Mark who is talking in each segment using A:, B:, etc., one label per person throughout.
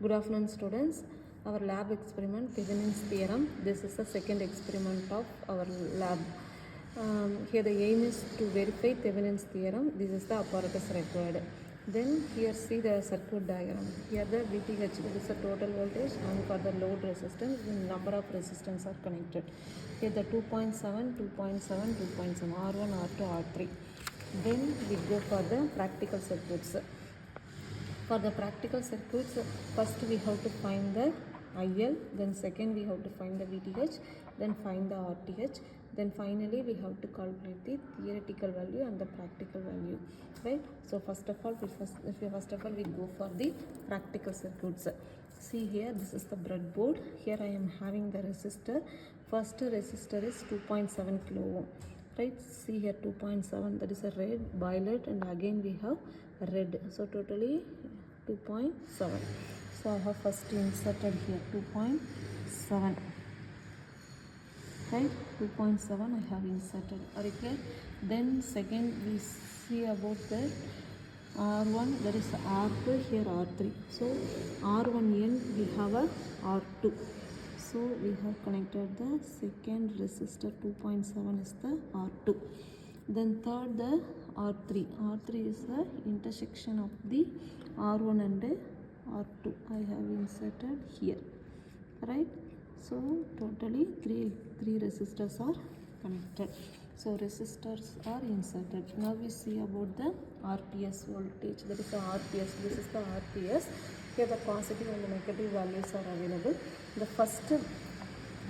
A: Good afternoon, students. Our lab experiment, Thevenin's theorem. This is the second experiment of our lab. Here the aim is to verify Thevenin's theorem. This is the apparatus required. Then here see the circuit diagram. Here the VTH, that is the total voltage, and for the load resistance, the number of resistance are connected. Here the 2.7, 2.7, 2.7, R1, R2, R3. Then we go for the practical circuits. For the practical circuits, first we have to find the IL, then second we have to find the VTH, then find the RTH, then finally we have to calculate the theoretical value and the practical value, right? So first of all, we go for the practical circuits. See here, this is the breadboard. Here I am having the resistor. First resistor is 2.7 kilo ohm. Right, see here 2.7, that is a red, violet, and again we have red, so totally 2.7. So I have first inserted here 2.7, right, 2.7 I have inserted. Are you clear? Then second we see about the R1, that is R2, here R3. So R1 end we have a R2. So we have connected the second resistor, 2.7 is the R2. Then third the R3. R3 is the intersection of the R1 and R2. I have inserted here, right? So totally three resistors are connected. So resistors are inserted. Now we see about the RPS voltage. That is the RPS. This is the RPS. Here the positive and the negative values are available. The first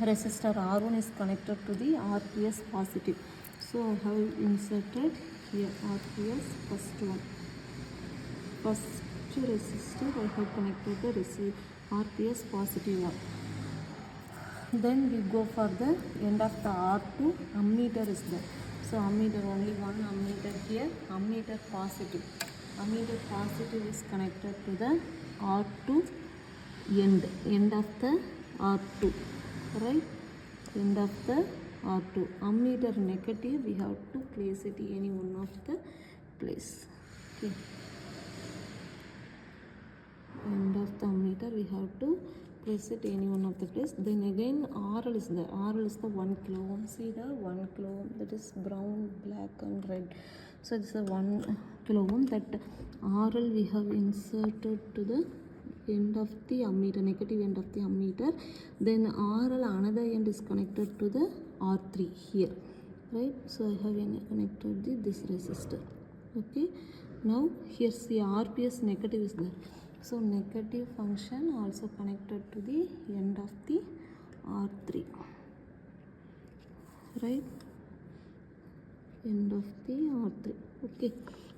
A: resistor R1 is connected to the RPS positive. So I have inserted here RPS first one. First resistor I have connected the RPS positive one. Then we go for the end of the R2, ammeter is there. So ammeter, only one ammeter here, ammeter positive. Ammeter positive is connected to the R2 end of the R2, right? End of the R2. Ammeter negative, we have to place it in any one of the place. Okay. End of the ammeter, we have to place it any one of the place. Then again RL is there. RL is the 1 kilo ohm. See the 1 kilo ohm, that is brown, black and red. So this is 1 kilo ohm. That RL we have inserted to the end of the ammeter, negative end of the ammeter. Then RL another end is connected to the R3 here, right? So I have connected this resistor. Okay. Now here see RPS negative is there. So negative function also connected to the end of the R3, right? End of the R3. Okay.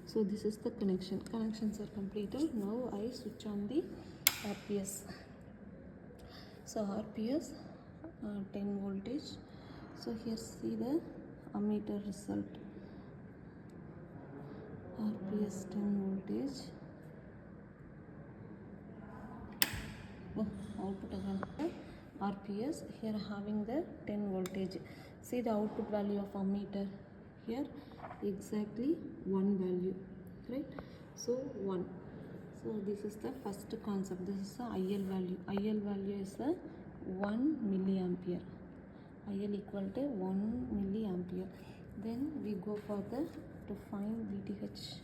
A: So this is the connection. Connections are completed. Now I switch on the RPS. So RPS 10 voltage. So here see the ammeter result. RPS 10 voltage. Output again RPS, here having the 10 voltage. See the output value of ammeter here, exactly 1 value, right? So 1. So this is the first concept. This is the IL value. IL value is the 1 milliampere. IL equal to 1 milliampere. Then we go for to find VTH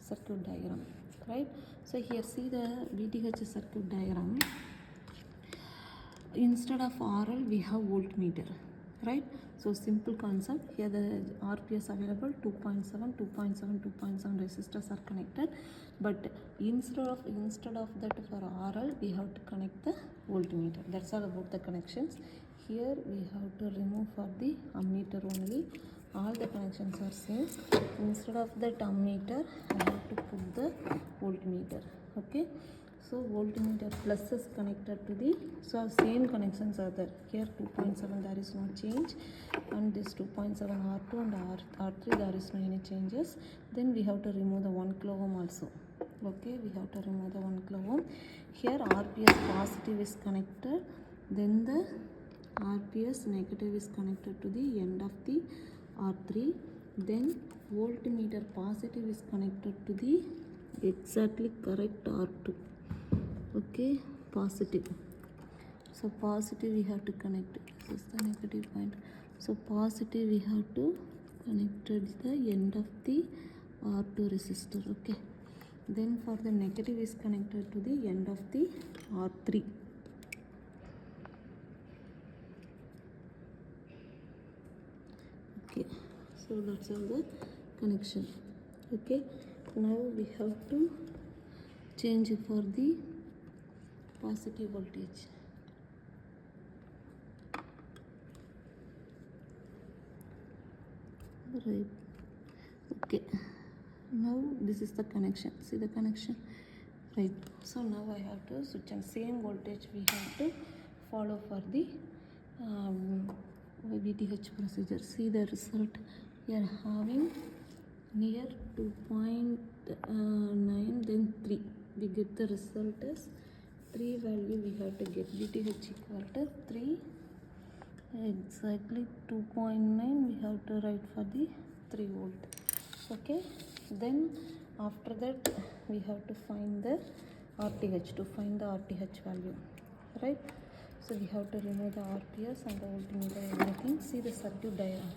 A: circuit diagram, right? So here see the VTH circuit diagram. Instead of RL we have voltmeter, right? So simple concept. Here the RPS available, 2.7, 2.7, 2.7 resistors are connected, but instead of that for RL we have to connect the voltmeter. That's all about the connections. Here we have to remove for the ammeter only. All the connections are same. Instead of that ammeter I have to put the voltmeter. Okay. So voltmeter plus is connected to the, so same connections are there. Here 2.7 there is no change, and this 2.7 R2 and R3 there is no any changes. Then we have to remove the 1 kilo ohm also. Okay, we have to remove the 1 kilo ohm. Here RPS positive is connected, then the RPS negative is connected to the end of the R3. Then voltmeter positive is connected to the exactly correct R2. Okay, positive. So positive we have to connect. This is the negative point. So positive we have to connect at the end of the R2 resistor. Okay. Then for the negative is connected to the end of the R3. Okay. So that's all the connection. Okay. Now we have to change for the positive voltage. Right. Okay. Now this is the connection. See the connection, right? So now I have to switch on same voltage we have to follow for the VTH procedure. See the result. We are having near 2.9, then 3. We get the result as 3 value we have to get. VTH equal to 3, exactly 2.9 we have to write for the 3 volt. Okay. Then after that we have to find the RTH, to find the RTH value, right? So we have to remove the RPS and the voltmeter, everything. See the circuit diagram,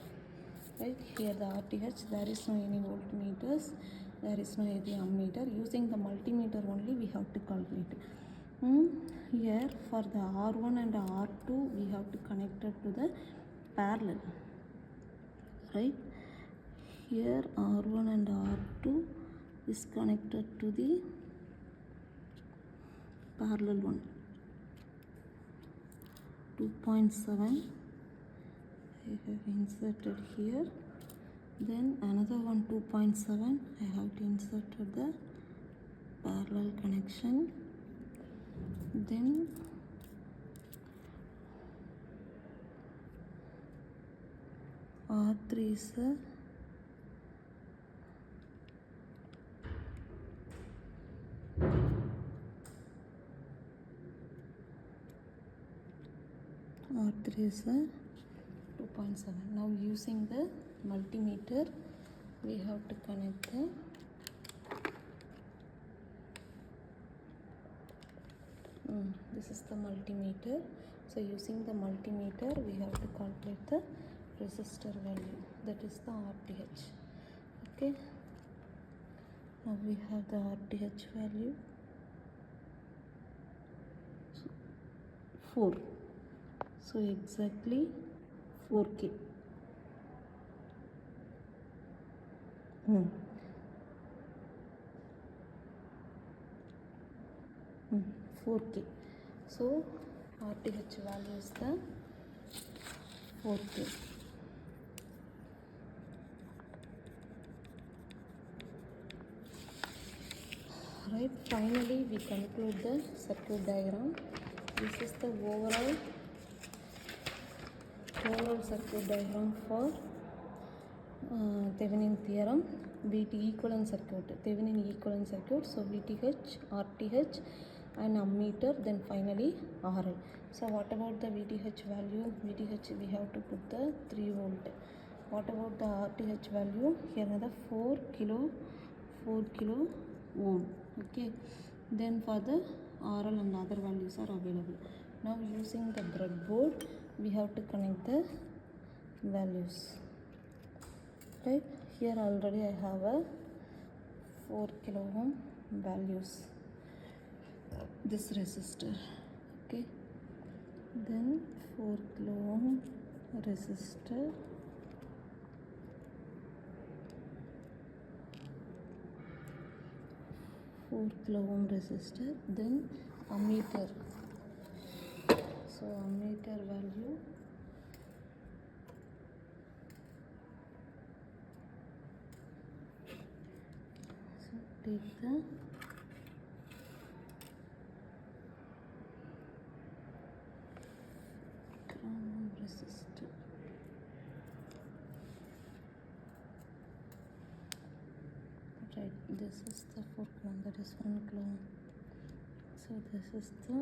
A: right? Here the RTH, there is no any voltmeters, there is no any ammeter. Using the multimeter only we have to calculate. Here for the R1 and R2 we have to connect it to the parallel, right? Here R1 and R2 is connected to the parallel one. 2.7 I have inserted here. Then another one 2.7 I have to insert the parallel connection. Then R3 is a R3 is a 2.7. Now using the multimeter we have to connect the this is the multimeter. So using the multimeter we have to calculate the resistor value, that is the RTH. Okay. Now we have the RTH value 4. So exactly 4K. 4K. So RTH value is the 4K. Right. Finally we conclude the circuit diagram. This is the overall circuit diagram for Thevinin theorem, VT equivalent circuit, Thevinin equivalent circuit. So VTH, RTH and ammeter, then finally RL. So what about the VTH value? VTH we have to put the 3 volt. What about the RTH value? Here another 4 kilo ohm. Okay. Then for the RL and other values are available. Now using the breadboard we have to connect the values, right? Here already I have a 4 kilo ohm values, this resistor. Okay. Then 4 kilo ohm resistor, then ammeter. So ammeter value take the resistor. Right, this is the fourth one, that is 1 kilo ohm. So this is the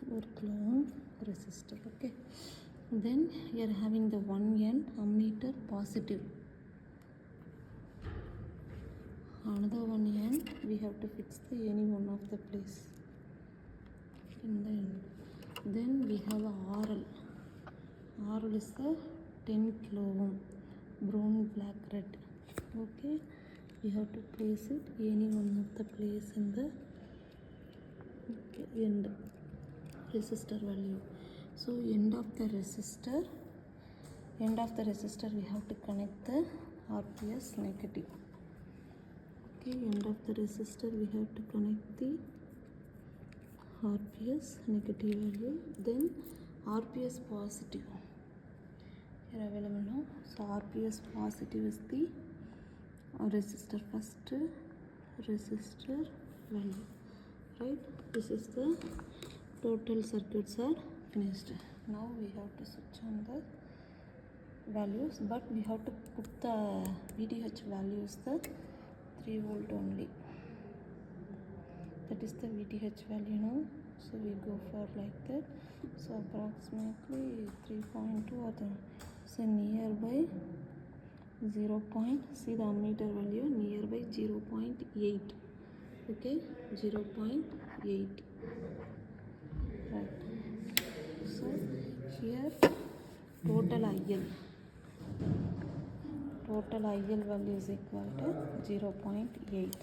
A: 4 kilo ohm resistor. Okay. Then you are having the one end ammeter positive, another one n, we have to fix the any one of the place in the end. Then we have a RL. RL is the 10 kilo ohm, brown, black, red. Okay, we have to place it any one of the place in the end resistor value. So end of the resistor we have to connect the RPS negative. Okay, end of the resistor we have to connect the RPS negative value. Then RPS positive here available now. So RPS positive is the resistor, first resistor value, right? This is the total circuits are finished. Now we have to switch on the values, but we have to put the VTH values the 3 volt only. That is the VTH value now. So we go for like that. So approximately 3.2 or the, so nearby 0. See the ammeter value nearby 0.8. Okay, 0.8. Right. So here total IL value is equal to 0.8.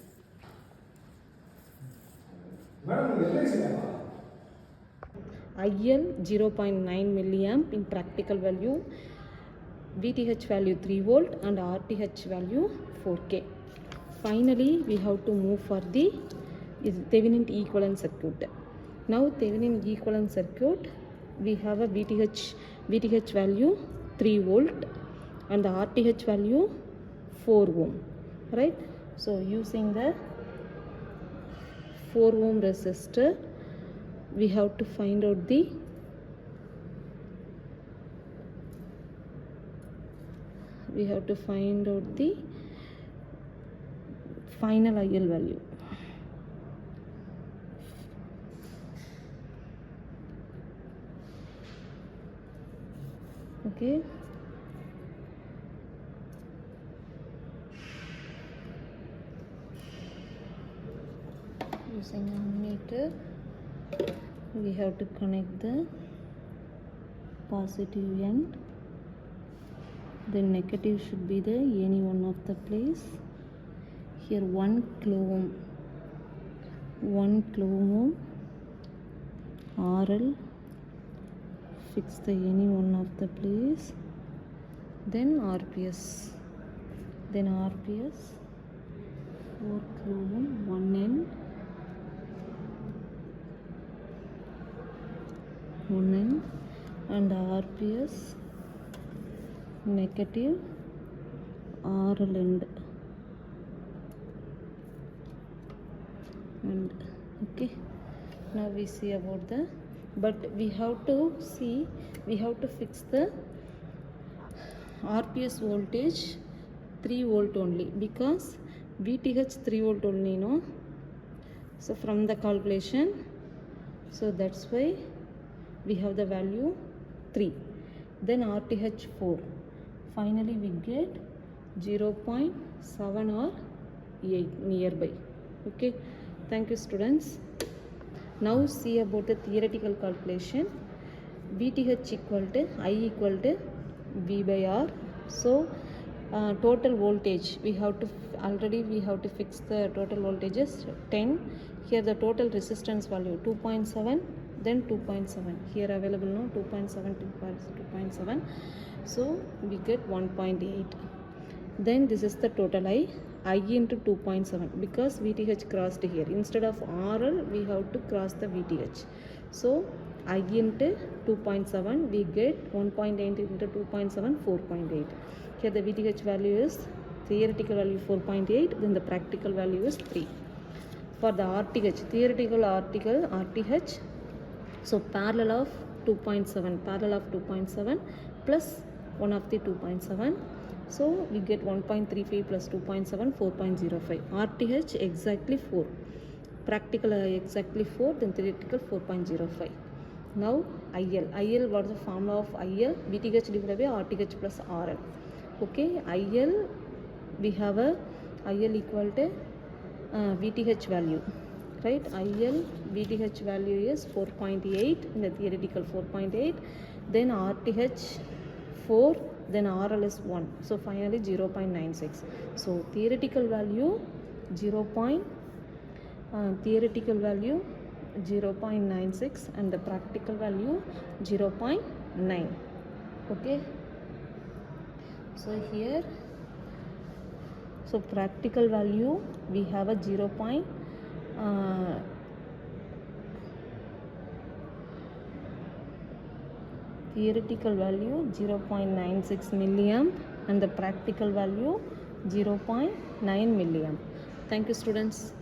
A: IL 0.9 milliamp in practical value, VTH value 3 volt and RTH value 4K. Finally, we have to move for the Thevinin equivalent circuit. Now Thevinin equivalent circuit, we have a VTH value 3 volt and the RTH value 4 ohm, right? So using the 4 ohm resistor, we have to find out the final IL value. Okay, using ammeter we have to connect the positive end, the negative should be the any one of the place. Here 1 kilo ohm RL, fix the any one of the place. Then RPS 4 kilo ohm 1 end and RPS negative RL end. And okay, now we see about the, but we have to fix the RPS voltage 3 volt only, because VTH 3 volt only, no? So from the calculation, so that's why we have the value 3, then RTH 4. Finally we get 0.7 or 8 nearby. Okay, thank you students. Now see about the theoretical calculation. VTH equal to I equal to V by R. So total voltage we have to fix the total voltages 10. Here the total resistance value 2.7, then 2.7 here available, no? 2.7. So we get 1.8. Then this is the total I into 2.7, because VTH crossed here. Instead of RL we have to cross the VTH. So I into 2.7, we get 1.8 into 2.7, 4.8. Here the VTH value is theoretical value 4.8, then the practical value is 3. For the RTH, theoretical RTH, so parallel of 2.7 plus 1 of the 2.7. So we get 1.35 plus 2.7, 4.05. RTH exactly 4. Practical exactly 4, then theoretical 4.05. Now IL, what is the formula of IL? VTH divided by RTH plus RL. Okay, IL, we have a IL equal to VTH value, right? IL VTH value is 4.8 in the theoretical 4.8, then RTH 4, then RL is 1, so finally 0.96. so theoretical value 0.96 and the practical value 0.9. okay, so here, so practical value we have a theoretical value 0.96 milliamp and the practical value 0.9 milliamp. Thank you, students.